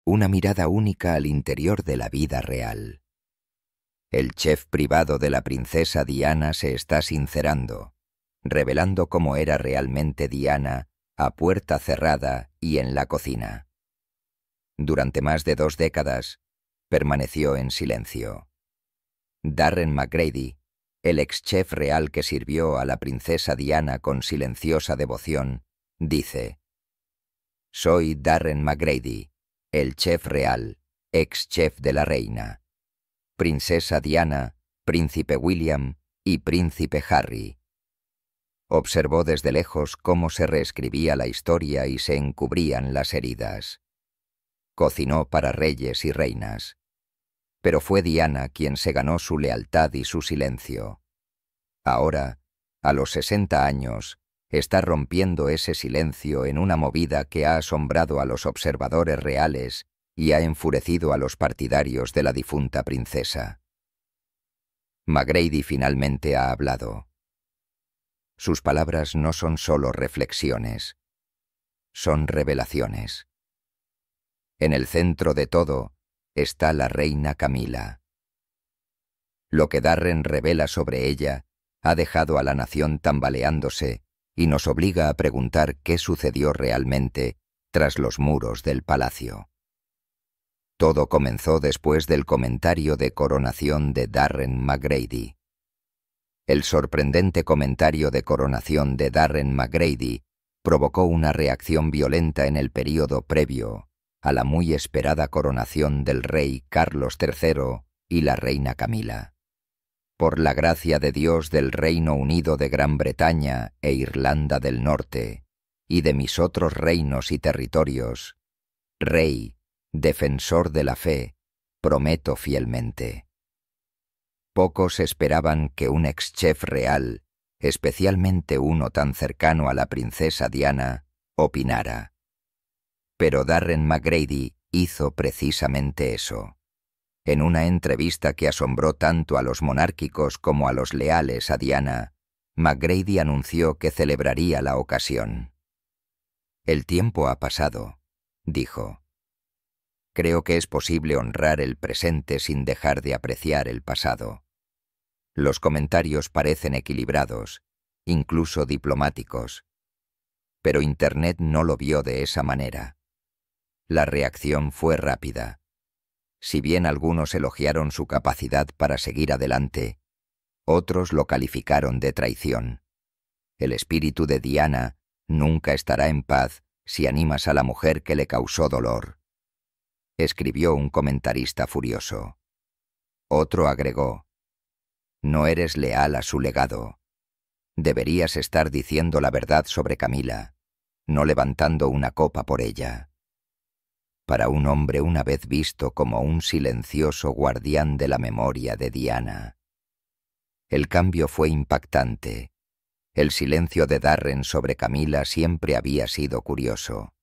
una mirada única al interior de la vida real. El chef privado de la princesa Diana se está sincerando, revelando cómo era realmente Diana a puerta cerrada y en la cocina. Durante más de 2 décadas, permaneció en silencio. Darren McGrady, el ex chef real que sirvió a la princesa Diana con silenciosa devoción, dice: «Soy Darren McGrady, el chef real, ex chef de la reina, princesa Diana, príncipe William y príncipe Harry». Observó desde lejos cómo se reescribía la historia y se encubrían las heridas. Cocinó para reyes y reinas, pero fue Diana quien se ganó su lealtad y su silencio. Ahora, a los 60 años, está rompiendo ese silencio en una movida que ha asombrado a los observadores reales y ha enfurecido a los partidarios de la difunta princesa. McGrady finalmente ha hablado. Sus palabras no son solo reflexiones, son revelaciones. En el centro de todo está la reina Camila. Lo que Darren revela sobre ella ha dejado a la nación tambaleándose y nos obliga a preguntar qué sucedió realmente tras los muros del palacio. Todo comenzó después del comentario de coronación de Darren McGrady. El sorprendente comentario de coronación de Darren McGrady provocó una reacción violenta en el período previo a la muy esperada coronación del rey Carlos III y la reina Camila. Por la gracia de Dios del Reino Unido de Gran Bretaña e Irlanda del Norte, y de mis otros reinos y territorios, rey, defensor de la fe, prometo fielmente. Pocos esperaban que un ex-chef real, especialmente uno tan cercano a la princesa Diana, opinara. Pero Darren McGrady hizo precisamente eso. En una entrevista que asombró tanto a los monárquicos como a los leales a Diana, McGrady anunció que celebraría la ocasión. «El tiempo ha pasado», dijo. «Creo que es posible honrar el presente sin dejar de apreciar el pasado». Los comentarios parecen equilibrados, incluso diplomáticos. Pero Internet no lo vio de esa manera. La reacción fue rápida. Si bien algunos elogiaron su capacidad para seguir adelante, otros lo calificaron de traición. El espíritu de Diana nunca estará en paz si animas a la mujer que le causó dolor, escribió un comentarista furioso. Otro agregó: «No eres leal a su legado. Deberías estar diciendo la verdad sobre Camila, no levantando una copa por ella». Para un hombre una vez visto como un silencioso guardián de la memoria de Diana. El cambio fue impactante. El silencio de Darren sobre Camila siempre había sido curioso.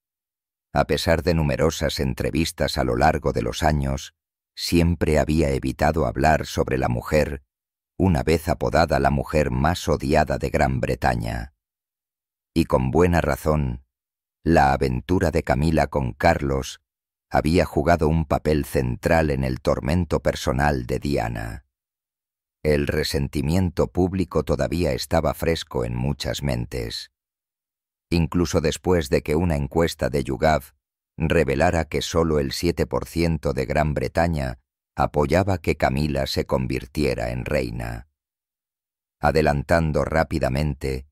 A pesar de numerosas entrevistas a lo largo de los años, siempre había evitado hablar sobre la mujer, una vez apodada la mujer más odiada de Gran Bretaña. Y con buena razón, la aventura de Camila con Carlos había jugado un papel central en el tormento personal de Diana. El resentimiento público todavía estaba fresco en muchas mentes. Incluso después de que una encuesta de YouGov revelara que solo el 7% de Gran Bretaña apoyaba que Camila se convirtiera en reina. Adelantando rápidamente,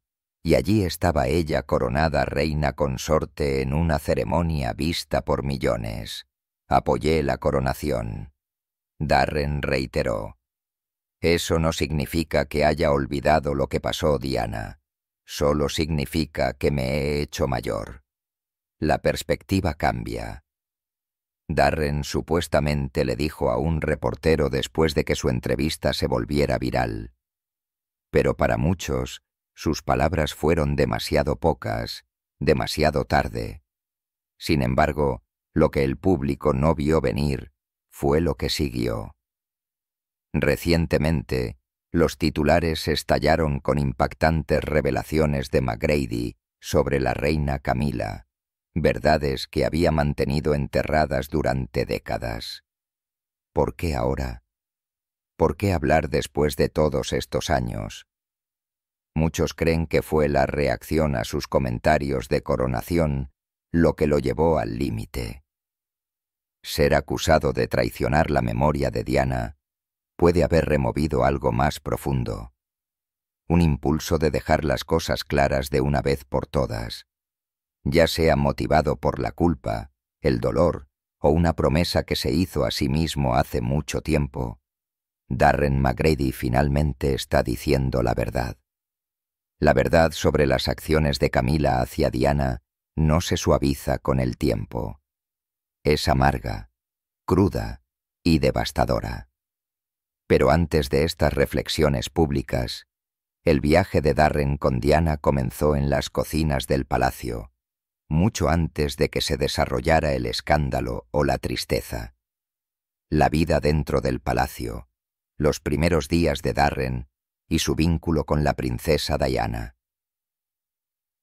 y allí estaba ella coronada reina consorte en una ceremonia vista por millones. Apoyé la coronación. Darren reiteró: «Eso no significa que haya olvidado lo que pasó, Diana. Solo significa que me he hecho mayor. La perspectiva cambia». Darren supuestamente le dijo a un reportero después de que su entrevista se volviera viral. Pero para muchos, sus palabras fueron demasiado pocas, demasiado tarde. Sin embargo, lo que el público no vio venir fue lo que siguió. Recientemente, los titulares estallaron con impactantes revelaciones de McGrady sobre la reina Camila, verdades que había mantenido enterradas durante décadas. ¿Por qué ahora? ¿Por qué hablar después de todos estos años? Muchos creen que fue la reacción a sus comentarios de coronación lo que lo llevó al límite. Ser acusado de traicionar la memoria de Diana puede haber removido algo más profundo, un impulso de dejar las cosas claras de una vez por todas, ya sea motivado por la culpa, el dolor o una promesa que se hizo a sí mismo hace mucho tiempo. Darren McGrady finalmente está diciendo la verdad. La verdad sobre las acciones de Camila hacia Diana no se suaviza con el tiempo. Es amarga, cruda y devastadora. Pero antes de estas reflexiones públicas, el viaje de Darren con Diana comenzó en las cocinas del palacio, mucho antes de que se desarrollara el escándalo o la tristeza. La vida dentro del palacio, los primeros días de Darren y su vínculo con la princesa Diana.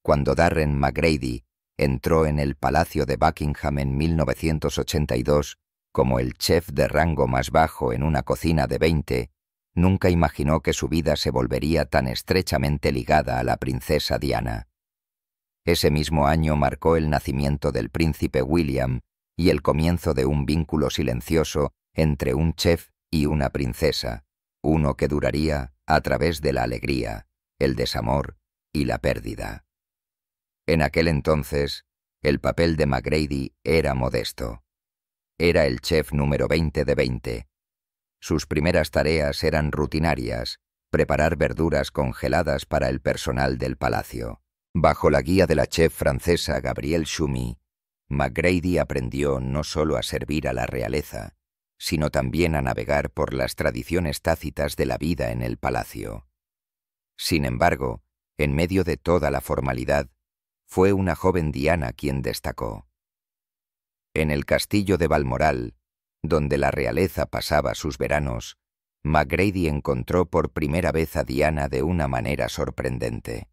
Cuando Darren McGrady entró en el Palacio de Buckingham en 1982 como el chef de rango más bajo en una cocina de 20, nunca imaginó que su vida se volvería tan estrechamente ligada a la princesa Diana. Ese mismo año marcó el nacimiento del príncipe William y el comienzo de un vínculo silencioso entre un chef y una princesa, uno que duraría a través de la alegría, el desamor y la pérdida. En aquel entonces, el papel de McGrady era modesto. Era el chef número 20 de 20. Sus primeras tareas eran rutinarias, preparar verduras congeladas para el personal del palacio. Bajo la guía de la chef francesa Gabrielle Chumi, McGrady aprendió no solo a servir a la realeza, sino también a navegar por las tradiciones tácitas de la vida en el palacio. Sin embargo, en medio de toda la formalidad, fue una joven Diana quien destacó. En el castillo de Balmoral, donde la realeza pasaba sus veranos, McGrady encontró por primera vez a Diana de una manera sorprendente.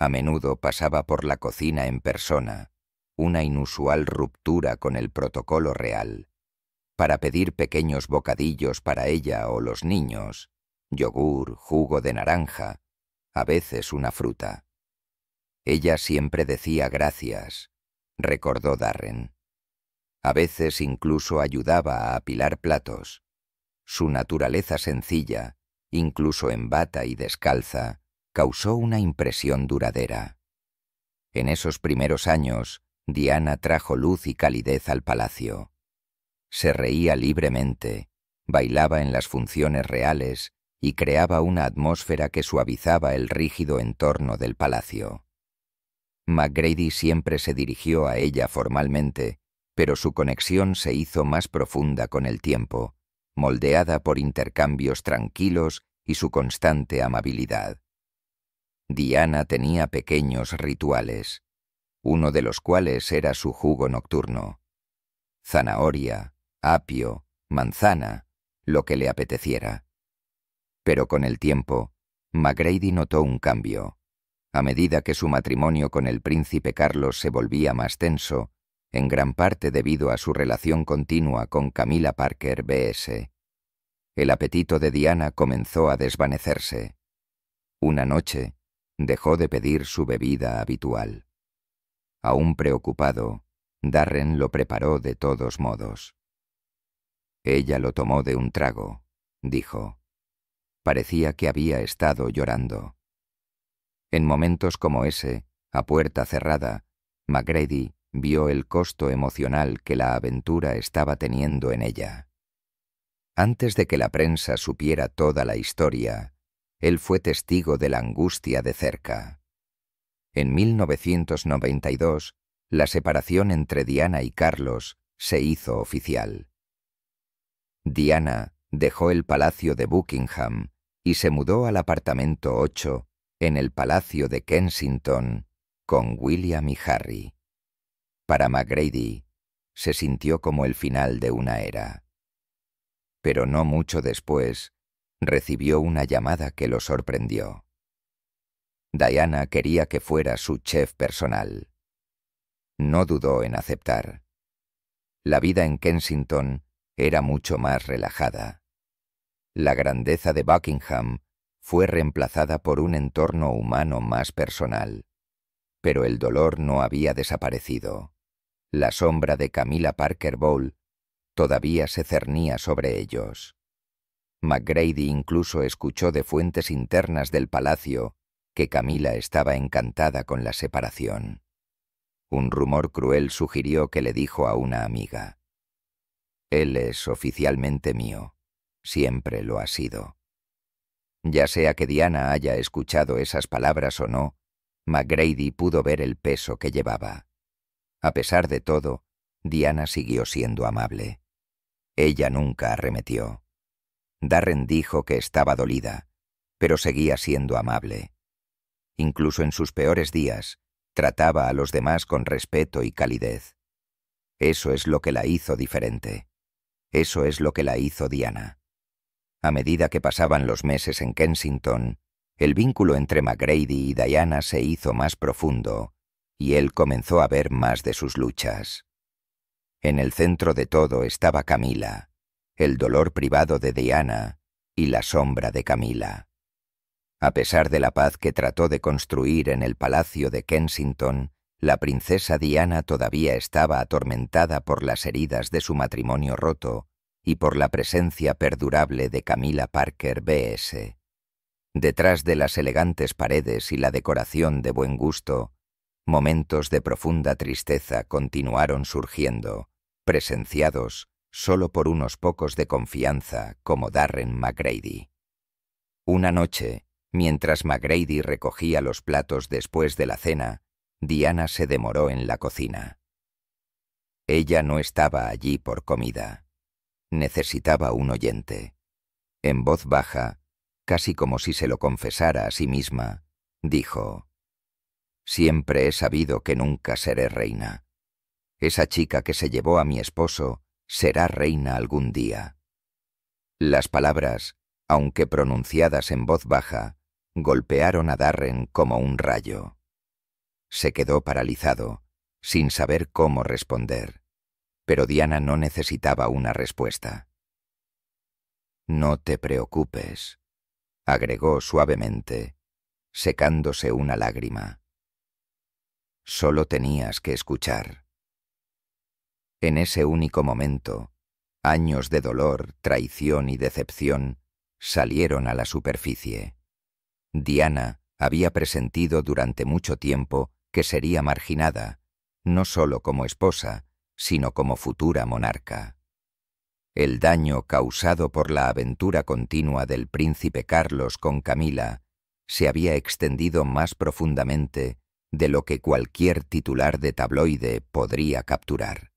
A menudo pasaba por la cocina en persona, una inusual ruptura con el protocolo real, para pedir pequeños bocadillos para ella o los niños, yogur, jugo de naranja, a veces una fruta. Ella siempre decía gracias, recordó Darren. A veces incluso ayudaba a apilar platos. Su naturaleza sencilla, incluso en bata y descalza, causó una impresión duradera. En esos primeros años, Diana trajo luz y calidez al palacio. Se reía libremente, bailaba en las funciones reales y creaba una atmósfera que suavizaba el rígido entorno del palacio. McGrady siempre se dirigió a ella formalmente, pero su conexión se hizo más profunda con el tiempo, moldeada por intercambios tranquilos y su constante amabilidad. Diana tenía pequeños rituales, uno de los cuales era su jugo nocturno. Zanahoria, apio, manzana, lo que le apeteciera. Pero con el tiempo, McGrady notó un cambio. A medida que su matrimonio con el príncipe Carlos se volvía más tenso, en gran parte debido a su relación continua con Camilla Parker B.S., el apetito de Diana comenzó a desvanecerse. Una noche, dejó de pedir su bebida habitual. Aún preocupado, Darren lo preparó de todos modos. Ella lo tomó de un trago, dijo. Parecía que había estado llorando. En momentos como ese, a puerta cerrada, McGrady vio el costo emocional que la aventura estaba teniendo en ella. Antes de que la prensa supiera toda la historia, él fue testigo de la angustia de cerca. En 1992, la separación entre Diana y Carlos se hizo oficial. Diana dejó el palacio de Buckingham y se mudó al apartamento 8 en el Palacio de Kensington con William y Harry. Para McGrady, se sintió como el final de una era. Pero no mucho después, recibió una llamada que lo sorprendió. Diana quería que fuera su chef personal. No dudó en aceptar. La vida en Kensington era mucho más relajada. La grandeza de Buckingham fue reemplazada por un entorno humano más personal. Pero el dolor no había desaparecido. La sombra de Camilla Parker Bowles todavía se cernía sobre ellos. Macready incluso escuchó de fuentes internas del palacio que Camilla estaba encantada con la separación. Un rumor cruel sugirió que le dijo a una amiga: «Él es oficialmente mío, siempre lo ha sido». Ya sea que Diana haya escuchado esas palabras o no, Macready pudo ver el peso que llevaba. A pesar de todo, Diana siguió siendo amable. Ella nunca arremetió. Darren dijo que estaba dolida, pero seguía siendo amable. Incluso en sus peores días, trataba a los demás con respeto y calidez. Eso es lo que la hizo diferente. Eso es lo que la hizo Diana. A medida que pasaban los meses en Kensington, el vínculo entre Macready y Diana se hizo más profundo, y él comenzó a ver más de sus luchas. En el centro de todo estaba Camilla, el dolor privado de Diana y la sombra de Camilla. A pesar de la paz que trató de construir en el palacio de Kensington, la princesa Diana todavía estaba atormentada por las heridas de su matrimonio roto y por la presencia perdurable de Camilla Parker B.S. Detrás de las elegantes paredes y la decoración de buen gusto, momentos de profunda tristeza continuaron surgiendo, presenciados solo por unos pocos de confianza como Darren Macready. Una noche, mientras Macready recogía los platos después de la cena, Diana se demoró en la cocina. Ella no estaba allí por comida. Necesitaba un oyente. En voz baja, casi como si se lo confesara a sí misma, dijo: «Siempre he sabido que nunca seré reina. Esa chica que se llevó a mi esposo será reina algún día». Las palabras, aunque pronunciadas en voz baja, golpearon a Darren como un rayo. Se quedó paralizado, sin saber cómo responder, pero Diana no necesitaba una respuesta. «No te preocupes», agregó suavemente, secándose una lágrima. «Solo tenías que escuchar». En ese único momento, años de dolor, traición y decepción salieron a la superficie. Diana había presentido durante mucho tiempo que sería marginada, no solo como esposa, sino como futura monarca. El daño causado por la aventura continua del príncipe Carlos con Camilla se había extendido más profundamente de lo que cualquier titular de tabloide podría capturar.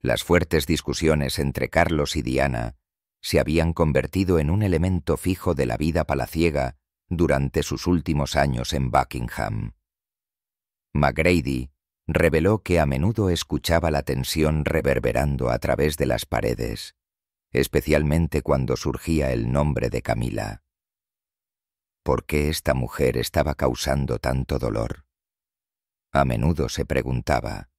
Las fuertes discusiones entre Carlos y Diana se habían convertido en un elemento fijo de la vida palaciega durante sus últimos años en Buckingham. Macready reveló que a menudo escuchaba la tensión reverberando a través de las paredes, especialmente cuando surgía el nombre de Camilla. ¿Por qué esta mujer estaba causando tanto dolor? A menudo se preguntaba.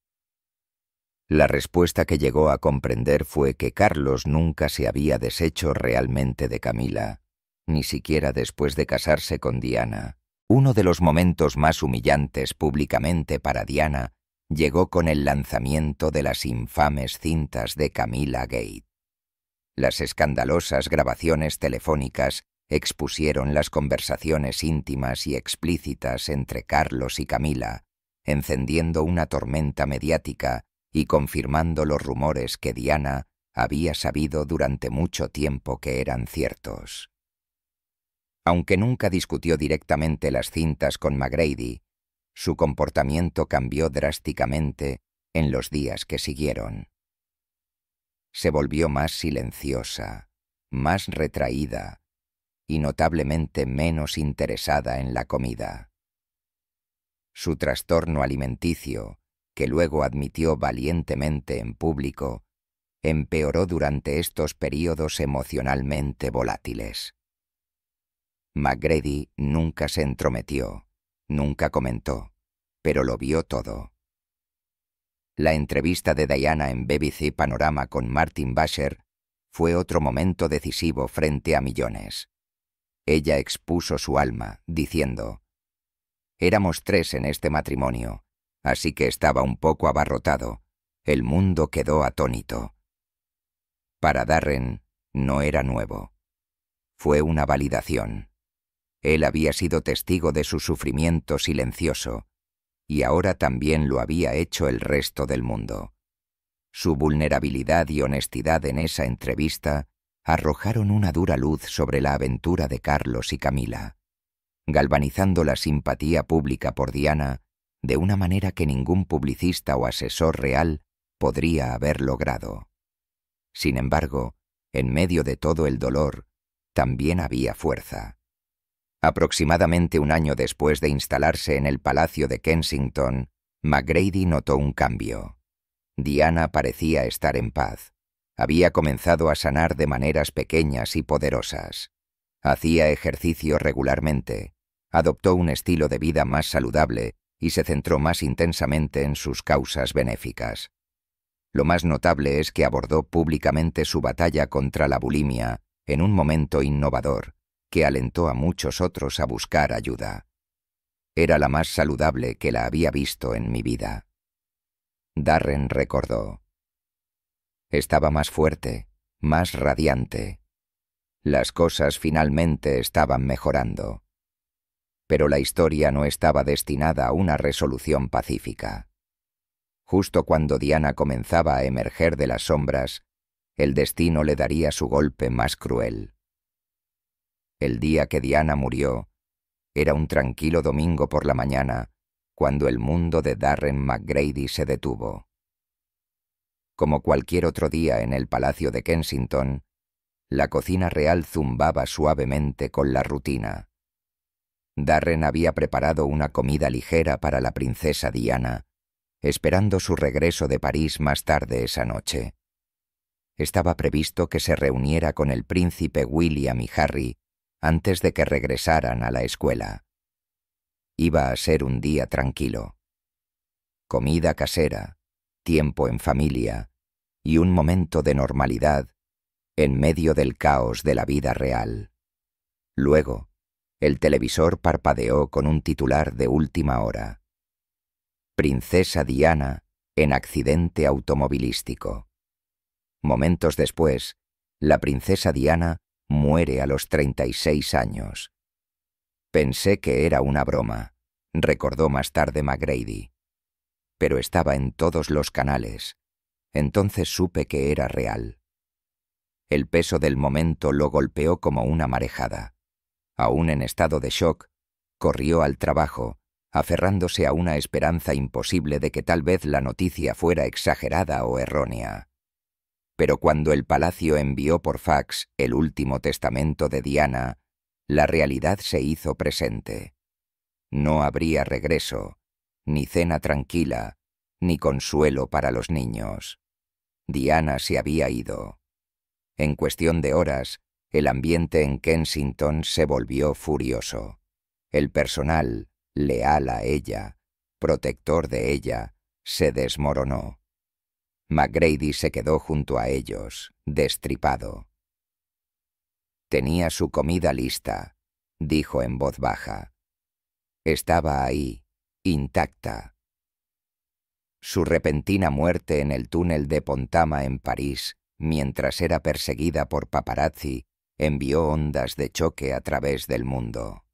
La respuesta que llegó a comprender fue que Carlos nunca se había deshecho realmente de Camilla, ni siquiera después de casarse con Diana. Uno de los momentos más humillantes públicamente para Diana llegó con el lanzamiento de las infames cintas de Camilla Gate. Las escandalosas grabaciones telefónicas expusieron las conversaciones íntimas y explícitas entre Carlos y Camilla, encendiendo una tormenta mediática y confirmando los rumores que Diana había sabido durante mucho tiempo que eran ciertos. Aunque nunca discutió directamente las cintas con Macready, su comportamiento cambió drásticamente en los días que siguieron. Se volvió más silenciosa, más retraída y notablemente menos interesada en la comida. Su trastorno alimenticio, que luego admitió valientemente en público, empeoró durante estos períodos emocionalmente volátiles. Macready nunca se entrometió, nunca comentó, pero lo vio todo. La entrevista de Diana en BBC Panorama con Martin Basher fue otro momento decisivo frente a millones. Ella expuso su alma, diciendo: «Éramos 3 en este matrimonio, así que estaba un poco abarrotado. El mundo quedó atónito». Para Darren no era nuevo. Fue una validación. Él había sido testigo de su sufrimiento silencioso, y ahora también lo había hecho el resto del mundo. Su vulnerabilidad y honestidad en esa entrevista arrojaron una dura luz sobre la aventura de Carlos y Camila, galvanizando la simpatía pública por Diana de una manera que ningún publicista o asesor real podría haber logrado. Sin embargo, en medio de todo el dolor, también había fuerza. Aproximadamente un año después de instalarse en el Palacio de Kensington, McGrady notó un cambio. Diana parecía estar en paz. Había comenzado a sanar de maneras pequeñas y poderosas. Hacía ejercicio regularmente, adoptó un estilo de vida más saludable y se centró más intensamente en sus causas benéficas. Lo más notable es que abordó públicamente su batalla contra la bulimia en un momento innovador que alentó a muchos otros a buscar ayuda. Era la más saludable que la había visto en mi vida. Darren recordó: «Estaba más fuerte, más radiante. Las cosas finalmente estaban mejorando. Pero la historia no estaba destinada a una resolución pacífica. Justo cuando Diana comenzaba a emerger de las sombras, el destino le daría su golpe más cruel. El día que Diana murió era un tranquilo domingo por la mañana, cuando el mundo de Darren McGrady se detuvo. Como cualquier otro día en el Palacio de Kensington, la cocina real zumbaba suavemente con la rutina. Darren había preparado una comida ligera para la princesa Diana, esperando su regreso de París más tarde esa noche. Estaba previsto que se reuniera con el príncipe William y Harry antes de que regresaran a la escuela. Iba a ser un día tranquilo. Comida casera, tiempo en familia y un momento de normalidad en medio del caos de la vida real. Luego, el televisor parpadeó con un titular de última hora: «Princesa Diana en accidente automovilístico». Momentos después, la princesa Diana muere a los 36 años. «Pensé que era una broma», recordó más tarde McGrady. «Pero estaba en todos los canales. Entonces supe que era real». El peso del momento lo golpeó como una marejada. Aún en estado de shock, corrió al trabajo, aferrándose a una esperanza imposible de que tal vez la noticia fuera exagerada o errónea. Pero cuando el palacio envió por fax el último testamento de Diana, la realidad se hizo presente. No habría regreso, ni cena tranquila, ni consuelo para los niños. Diana se había ido. En cuestión de horas, el ambiente en Kensington se volvió furioso. El personal, leal a ella, protector de ella, se desmoronó. McGrady se quedó junto a ellos, destripado. «Tenía su comida lista», dijo en voz baja. «Estaba ahí, intacta». Su repentina muerte en el túnel de Pontama en París, mientras era perseguida por paparazzi, envió ondas de choque a través del mundo.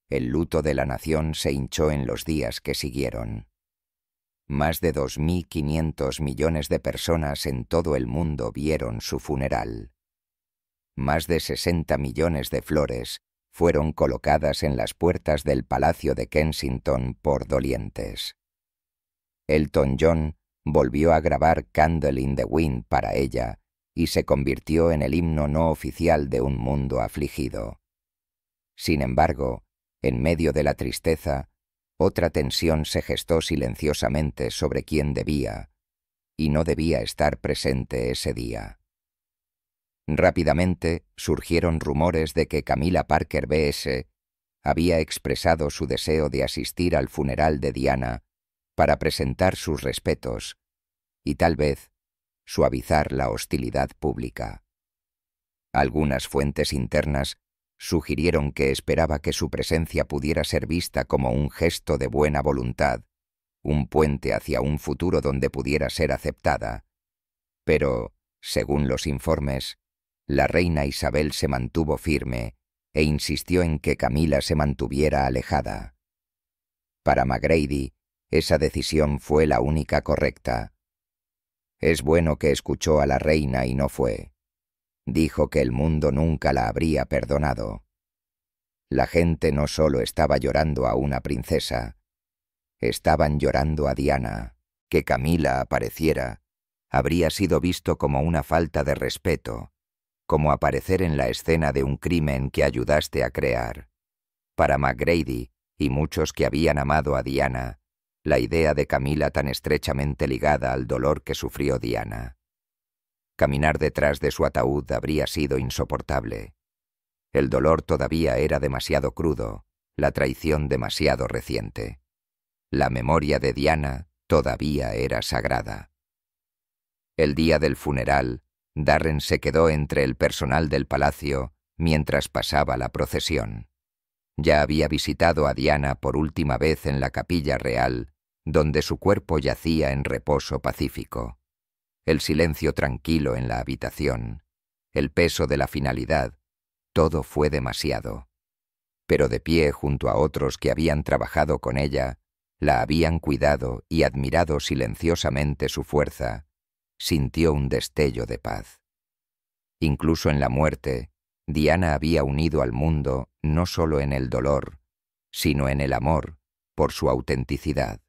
El luto de la nación se hinchó en los días que siguieron. Más de 2.500 millones de personas en todo el mundo vieron su funeral. Más de 60 millones de flores fueron colocadas en las puertas del Palacio de Kensington por dolientes. Elton John volvió a grabar Candle in the Wind para ella y se convirtió en el himno no oficial de un mundo afligido. Sin embargo, en medio de la tristeza, otra tensión se gestó silenciosamente sobre quién debía y no debía estar presente ese día. Rápidamente surgieron rumores de que Camila Parker B.S. había expresado su deseo de asistir al funeral de Diana para presentar sus respetos y tal vez suavizar la hostilidad pública. Algunas fuentes internas sugirieron que esperaba que su presencia pudiera ser vista como un gesto de buena voluntad, un puente hacia un futuro donde pudiera ser aceptada. Pero, según los informes, la reina Isabel se mantuvo firme e insistió en que Camila se mantuviera alejada. Para McGrady, esa decisión fue la única correcta. Es bueno que escuchó a la reina y no fue. Dijo que el mundo nunca la habría perdonado. La gente no solo estaba llorando a una princesa, estaban llorando a Diana. Que Camila apareciera habría sido visto como una falta de respeto, como aparecer en la escena de un crimen que ayudaste a crear. Para McGrady y muchos que habían amado a Diana, la idea de Camila tan estrechamente ligada al dolor que sufrió Diana. Caminar detrás de su ataúd habría sido insoportable. El dolor todavía era demasiado crudo, la traición demasiado reciente. La memoria de Diana todavía era sagrada. El día del funeral, Darren se quedó entre el personal del palacio mientras pasaba la procesión. Ya había visitado a Diana por última vez en la capilla real, donde su cuerpo yacía en reposo pacífico. El silencio tranquilo en la habitación, el peso de la finalidad, todo fue demasiado. Pero de pie junto a otros que habían trabajado con ella, la habían cuidado y admirado silenciosamente su fuerza, sintió un destello de paz. Incluso en la muerte, Diana había unido al mundo no solo en el dolor, sino en el amor por su autenticidad,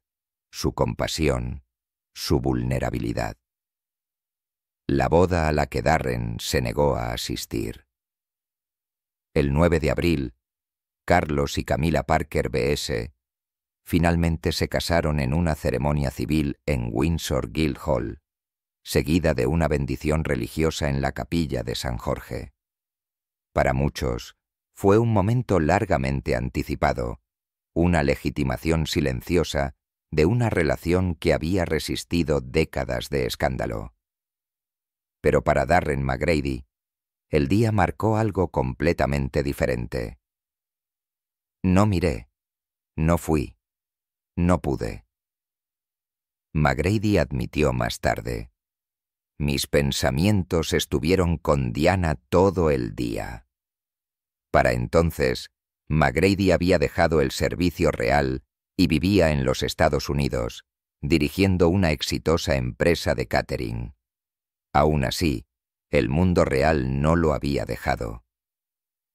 su compasión, su vulnerabilidad. La boda a la que Darren se negó a asistir. El 9 de abril, Carlos y Camila Parker B.S. finalmente se casaron en una ceremonia civil en Windsor Guildhall, seguida de una bendición religiosa en la capilla de San Jorge. Para muchos, fue un momento largamente anticipado, una legitimación silenciosa de una relación que había resistido décadas de escándalo. Pero para Darren McGrady, el día marcó algo completamente diferente. No miré, no fui, no pude. McGrady admitió más tarde: mis pensamientos estuvieron con Diana todo el día. Para entonces, McGrady había dejado el servicio real y vivía en los Estados Unidos, dirigiendo una exitosa empresa de catering. Aún así, el mundo real no lo había dejado.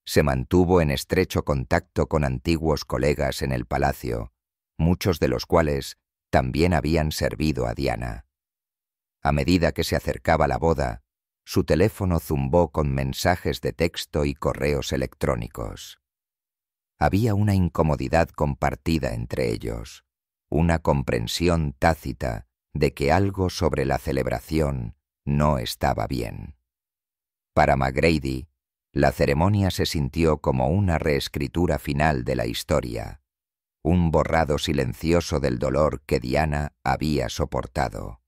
Se mantuvo en estrecho contacto con antiguos colegas en el palacio, muchos de los cuales también habían servido a Diana. A medida que se acercaba la boda, su teléfono zumbó con mensajes de texto y correos electrónicos. Había una incomodidad compartida entre ellos, una comprensión tácita de que algo sobre la celebración no estaba bien. Para McGrady, la ceremonia se sintió como una reescritura final de la historia, un borrado silencioso del dolor que Diana había soportado.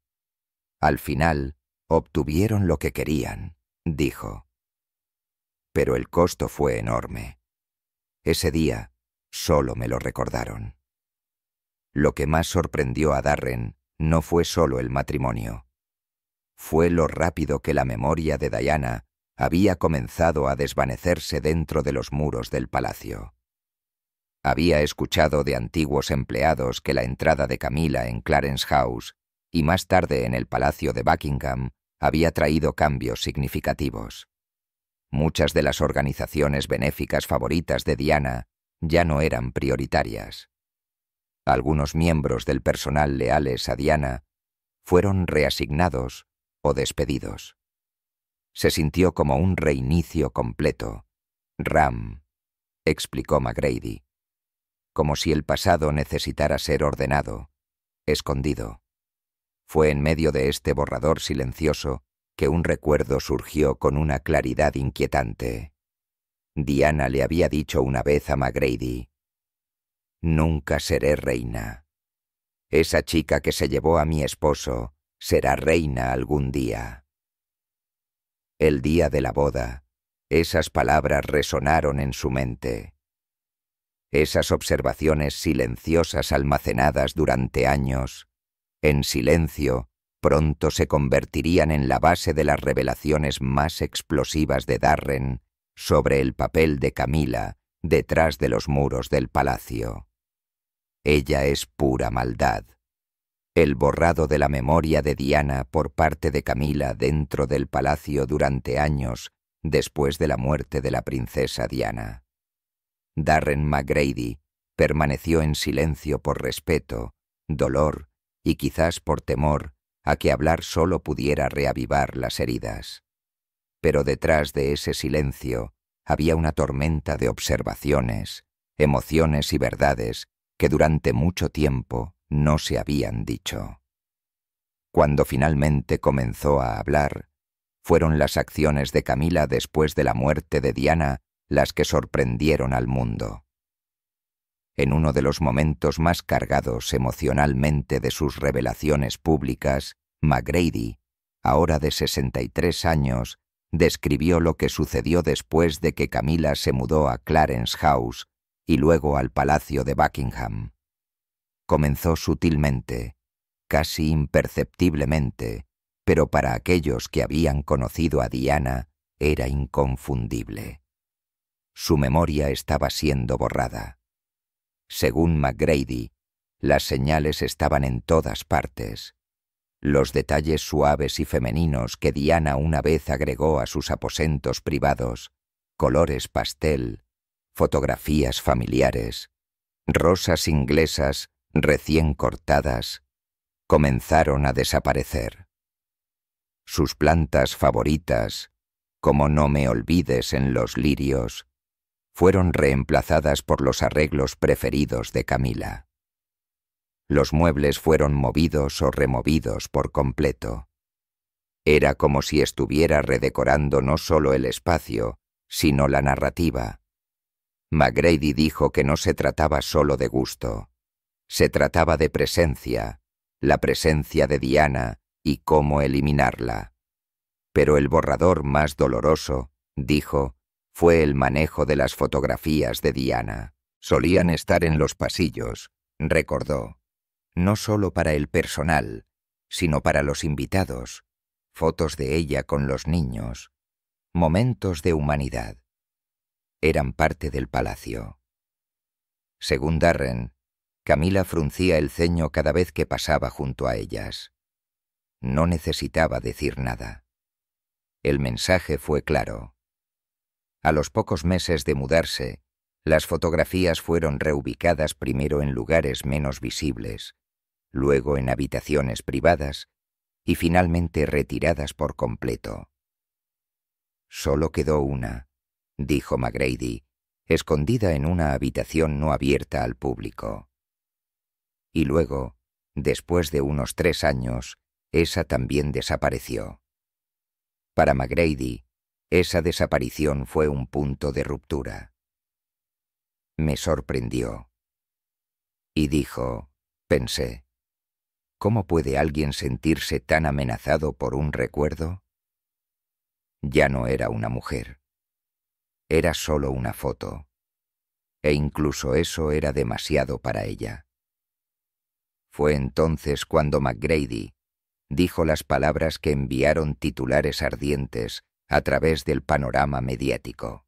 Al final, obtuvieron lo que querían, dijo. Pero el costo fue enorme. Ese día solo me lo recordaron. Lo que más sorprendió a Darren no fue solo el matrimonio. Fue lo rápido que la memoria de Diana había comenzado a desvanecerse dentro de los muros del palacio. Había escuchado de antiguos empleados que la entrada de Camila en Clarence House y más tarde en el Palacio de Buckingham había traído cambios significativos. Muchas de las organizaciones benéficas favoritas de Diana ya no eran prioritarias. Algunos miembros del personal leales a Diana fueron reasignados o despedidos. Se sintió como un reinicio completo. Explicó McGrady, como si el pasado necesitara ser ordenado, escondido. Fue en medio de este borrador silencioso que un recuerdo surgió con una claridad inquietante. Diana le había dicho una vez a McGrady: «Nunca seré reina». Esa chica que se llevó a mi esposo será reina algún día. El día de la boda, esas palabras resonaron en su mente. Esas observaciones silenciosas almacenadas durante años, en silencio, pronto se convertirían en la base de las revelaciones más explosivas de Darren sobre el papel de Camila detrás de los muros del palacio. Ella es pura maldad. El borrado de la memoria de Diana por parte de Camila dentro del palacio durante años después de la muerte de la princesa Diana. Darren McGrady permaneció en silencio por respeto, dolor y quizás por temor a que hablar solo pudiera reavivar las heridas. Pero detrás de ese silencio había una tormenta de observaciones, emociones y verdades que durante mucho tiempo no se habían dicho. Cuando finalmente comenzó a hablar, fueron las acciones de Camila después de la muerte de Diana las que sorprendieron al mundo. En uno de los momentos más cargados emocionalmente de sus revelaciones públicas, McGrady, ahora de 63 años, describió lo que sucedió después de que Camila se mudó a Clarence House y luego al Palacio de Buckingham. Comenzó sutilmente, casi imperceptiblemente, pero para aquellos que habían conocido a Diana era inconfundible. Su memoria estaba siendo borrada. Según McGrady, las señales estaban en todas partes. Los detalles suaves y femeninos que Diana una vez agregó a sus aposentos privados, colores pastel, fotografías familiares, rosas inglesas recién cortadas, comenzaron a desaparecer. Sus plantas favoritas, como No me olvides en los lirios, fueron reemplazadas por los arreglos preferidos de Camila. Los muebles fueron movidos o removidos por completo. Era como si estuviera redecorando no solo el espacio, sino la narrativa. McGrady dijo que no se trataba solo de gusto. Se trataba de presencia, la presencia de Diana y cómo eliminarla. Pero el borrador más doloroso, dijo, fue el manejo de las fotografías de Diana. Solían estar en los pasillos, recordó, no solo para el personal, sino para los invitados, fotos de ella con los niños, momentos de humanidad. Eran parte del palacio. Según Darren, Camila fruncía el ceño cada vez que pasaba junto a ellas. No necesitaba decir nada. El mensaje fue claro. A los pocos meses de mudarse, las fotografías fueron reubicadas primero en lugares menos visibles, luego en habitaciones privadas y finalmente retiradas por completo. Solo quedó una, dijo McGrady, escondida en una habitación no abierta al público. Y luego, después de unos 3 años, esa también desapareció. Para McGrady, esa desaparición fue un punto de ruptura. Me sorprendió. Y dijo, pensé, ¿cómo puede alguien sentirse tan amenazado por un recuerdo? Ya no era una mujer. Era solo una foto. E incluso eso era demasiado para ella. Fue entonces cuando McGrady dijo las palabras que enviaron titulares ardientes a través del panorama mediático.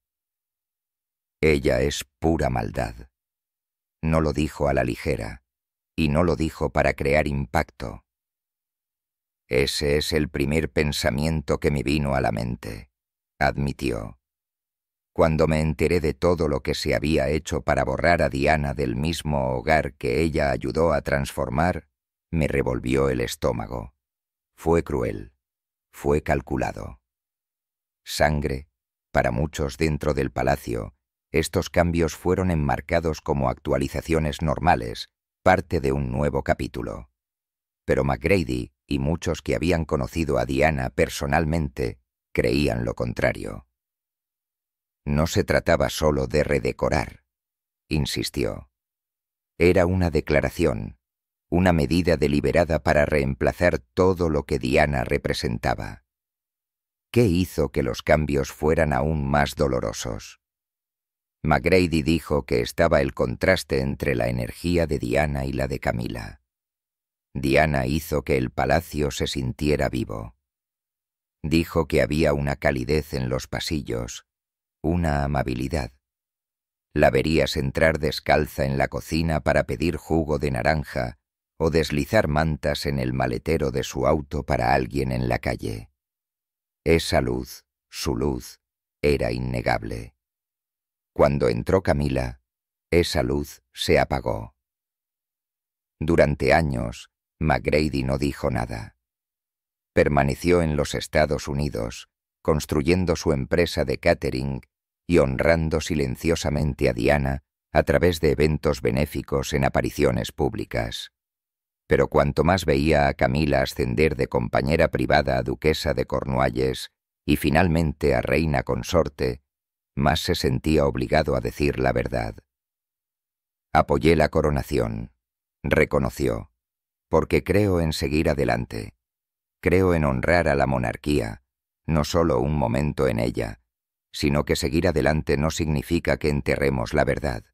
Ella es pura maldad. No lo dijo a la ligera, y no lo dijo para crear impacto. Ese es el primer pensamiento que me vino a la mente, admitió. Cuando me enteré de todo lo que se había hecho para borrar a Diana del mismo hogar que ella ayudó a transformar, me revolvió el estómago. Fue cruel, fue calculado. Sangre, para muchos dentro del palacio, estos cambios fueron enmarcados como actualizaciones normales, parte de un nuevo capítulo. Pero McGrady y muchos que habían conocido a Diana personalmente creían lo contrario. No se trataba solo de redecorar, insistió. Era una declaración, una medida deliberada para reemplazar todo lo que Diana representaba. ¿Qué hizo que los cambios fueran aún más dolorosos? McGrady dijo que estaba el contraste entre la energía de Diana y la de Camila. Diana hizo que el palacio se sintiera vivo. Dijo que había una calidez en los pasillos, una amabilidad. La verías entrar descalza en la cocina para pedir jugo de naranja o deslizar mantas en el maletero de su auto para alguien en la calle. Esa luz, su luz, era innegable. Cuando entró Camila, esa luz se apagó. Durante años, McGrady no dijo nada. Permaneció en los Estados Unidos, construyendo su empresa de catering y honrando silenciosamente a Diana a través de eventos benéficos en apariciones públicas. Pero cuanto más veía a Camila ascender de compañera privada a duquesa de Cornualles y finalmente a reina consorte, más se sentía obligado a decir la verdad. Apoyé la coronación, reconoció, porque creo en seguir adelante. Creo en honrar a la monarquía, no solo un momento en ella, sino que seguir adelante no significa que enterremos la verdad.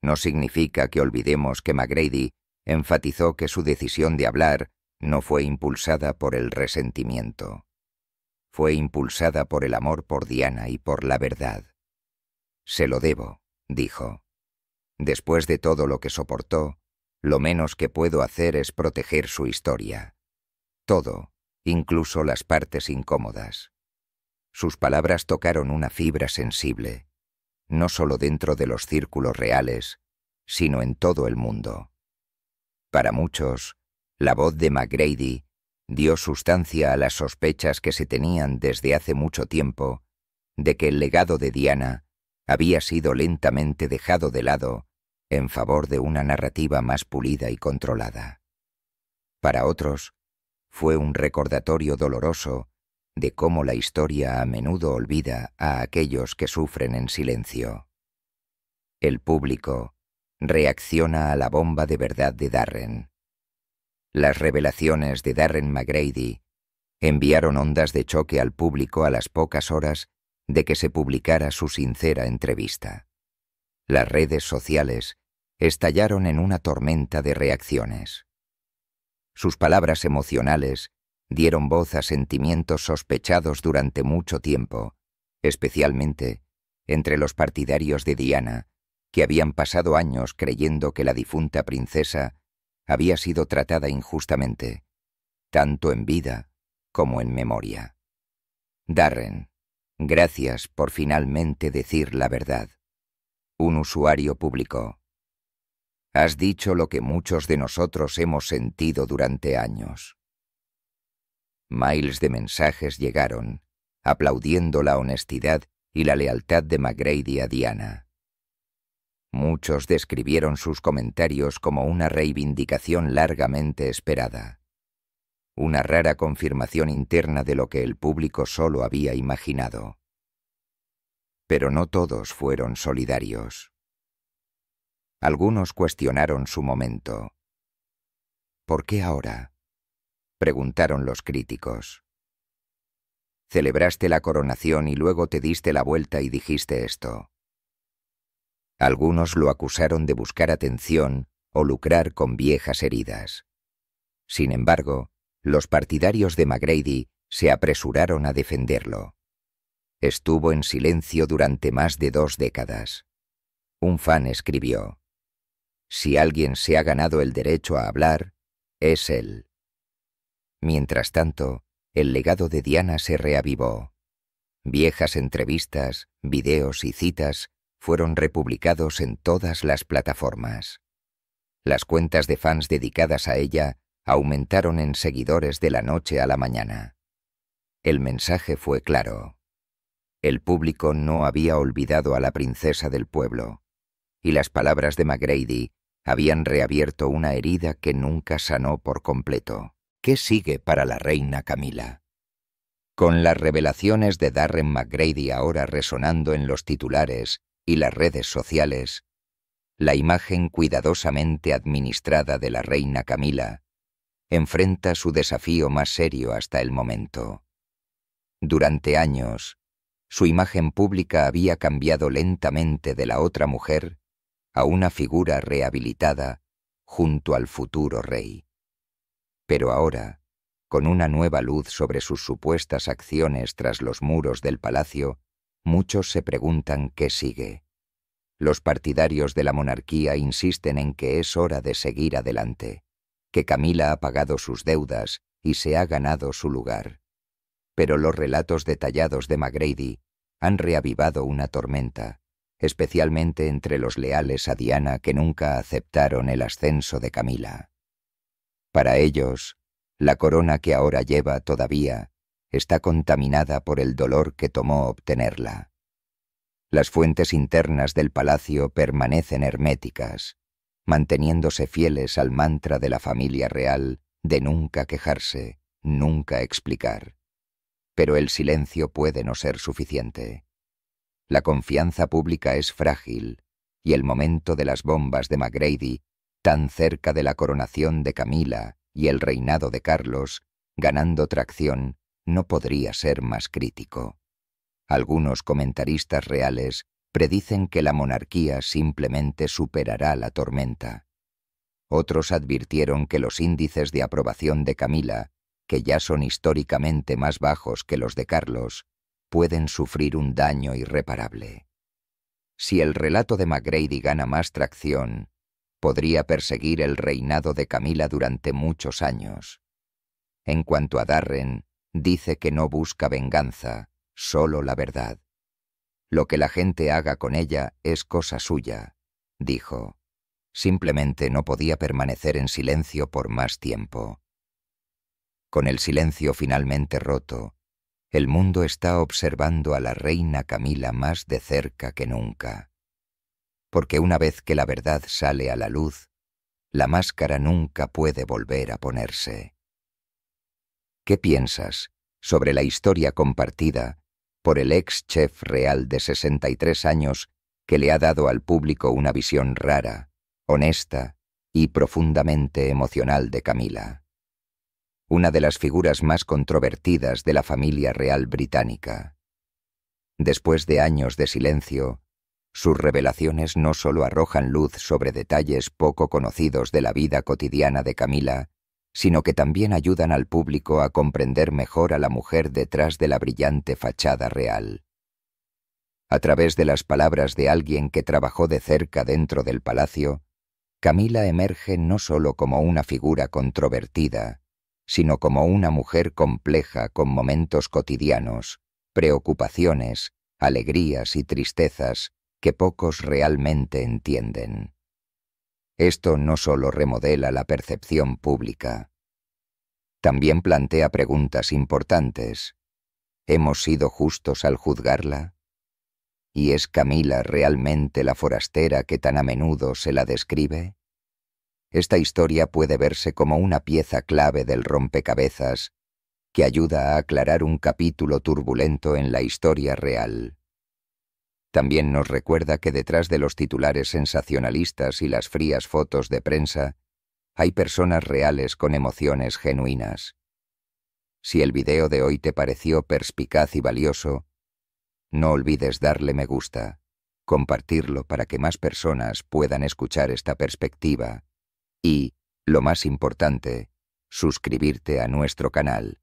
No significa que olvidemos que McGrady enfatizó que su decisión de hablar no fue impulsada por el resentimiento. Fue impulsada por el amor por Diana y por la verdad. Se lo debo, dijo. Después de todo lo que soportó, lo menos que puedo hacer es proteger su historia. Todo, incluso las partes incómodas. Sus palabras tocaron una fibra sensible, no solo dentro de los círculos reales, sino en todo el mundo. Para muchos, la voz de McGrady dio sustancia a las sospechas que se tenían desde hace mucho tiempo de que el legado de Diana había sido lentamente dejado de lado en favor de una narrativa más pulida y controlada. Para otros, fue un recordatorio doloroso de cómo la historia a menudo olvida a aquellos que sufren en silencio. El público reacciona a la bomba de verdad de Darren. Las revelaciones de Darren McGrady enviaron ondas de choque al público a las pocas horas de que se publicara su sincera entrevista. Las redes sociales estallaron en una tormenta de reacciones. Sus palabras emocionales dieron voz a sentimientos sospechados durante mucho tiempo, especialmente entre los partidarios de Diana, que habían pasado años creyendo que la difunta princesa había sido tratada injustamente, tanto en vida como en memoria. Darren, gracias por finalmente decir la verdad. Un usuario publicó: has dicho lo que muchos de nosotros hemos sentido durante años. Miles de mensajes llegaron, aplaudiendo la honestidad y la lealtad de McGrady a Diana. Muchos describieron sus comentarios como una reivindicación largamente esperada, una rara confirmación interna de lo que el público solo había imaginado. Pero no todos fueron solidarios. Algunos cuestionaron su momento. ¿Por qué ahora?, preguntaron los críticos. Celebraste la coronación y luego te diste la vuelta y dijiste esto. Algunos lo acusaron de buscar atención o lucrar con viejas heridas. Sin embargo, los partidarios de McGrady se apresuraron a defenderlo. Estuvo en silencio durante más de 2 décadas. Un fan escribió: si alguien se ha ganado el derecho a hablar, es él. Mientras tanto, el legado de Diana se reavivó. Viejas entrevistas, videos y citas fueron republicados en todas las plataformas. Las cuentas de fans dedicadas a ella aumentaron en seguidores de la noche a la mañana. El mensaje fue claro. El público no había olvidado a la princesa del pueblo, y las palabras de McGrady habían reabierto una herida que nunca sanó por completo. ¿Qué sigue para la reina Camila? Con las revelaciones de Darren McGrady ahora resonando en los titulares y las redes sociales, la imagen cuidadosamente administrada de la reina Camila enfrenta su desafío más serio hasta el momento. Durante años, su imagen pública había cambiado lentamente de la otra mujer a una figura rehabilitada junto al futuro rey. Pero ahora, con una nueva luz sobre sus supuestas acciones tras los muros del palacio, muchos se preguntan qué sigue. Los partidarios de la monarquía insisten en que es hora de seguir adelante, que Camila ha pagado sus deudas y se ha ganado su lugar. Pero los relatos detallados de McGrady han reavivado una tormenta, especialmente entre los leales a Diana que nunca aceptaron el ascenso de Camila. Para ellos, la corona que ahora lleva todavía está contaminada por el dolor que tomó obtenerla. Las fuentes internas del palacio permanecen herméticas, manteniéndose fieles al mantra de la familia real de nunca quejarse, nunca explicar. Pero el silencio puede no ser suficiente. La confianza pública es frágil, y el momento de las bombas de McGrady, tan cerca de la coronación de Camila y el reinado de Carlos, ganando tracción, no podría ser más crítico. Algunos comentaristas reales predicen que la monarquía simplemente superará la tormenta. Otros advirtieron que los índices de aprobación de Camila, que ya son históricamente más bajos que los de Carlos, pueden sufrir un daño irreparable. Si el relato de McGrady gana más tracción, podría perseguir el reinado de Camila durante muchos años. En cuanto a Darren, dice que no busca venganza, solo la verdad. Lo que la gente haga con ella es cosa suya, dijo. Simplemente no podía permanecer en silencio por más tiempo. Con el silencio finalmente roto, el mundo está observando a la reina Camila más de cerca que nunca. Porque una vez que la verdad sale a la luz, la máscara nunca puede volver a ponerse. ¿Qué piensas sobre la historia compartida por el ex chef real de 63 años que le ha dado al público una visión rara, honesta y profundamente emocional de Camila? Una de las figuras más controvertidas de la familia real británica. Después de años de silencio, sus revelaciones no solo arrojan luz sobre detalles poco conocidos de la vida cotidiana de Camila, sino que también ayudan al público a comprender mejor a la mujer detrás de la brillante fachada real. A través de las palabras de alguien que trabajó de cerca dentro del palacio, Camila emerge no solo como una figura controvertida, sino como una mujer compleja con momentos cotidianos, preocupaciones, alegrías y tristezas que pocos realmente entienden. Esto no solo remodela la percepción pública, también plantea preguntas importantes. ¿Hemos sido justos al juzgarla? ¿Y es Camila realmente la forastera que tan a menudo se la describe? Esta historia puede verse como una pieza clave del rompecabezas que ayuda a aclarar un capítulo turbulento en la historia real. También nos recuerda que detrás de los titulares sensacionalistas y las frías fotos de prensa, hay personas reales con emociones genuinas. Si el video de hoy te pareció perspicaz y valioso, no olvides darle me gusta, compartirlo para que más personas puedan escuchar esta perspectiva y, lo más importante, suscribirte a nuestro canal.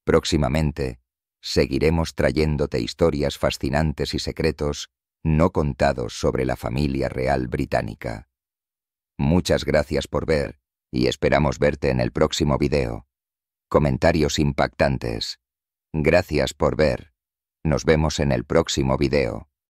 Próximamente, seguiremos trayéndote historias fascinantes y secretos no contados sobre la familia real británica. Muchas gracias por ver y esperamos verte en el próximo video. Comentarios impactantes. Gracias por ver. Nos vemos en el próximo video.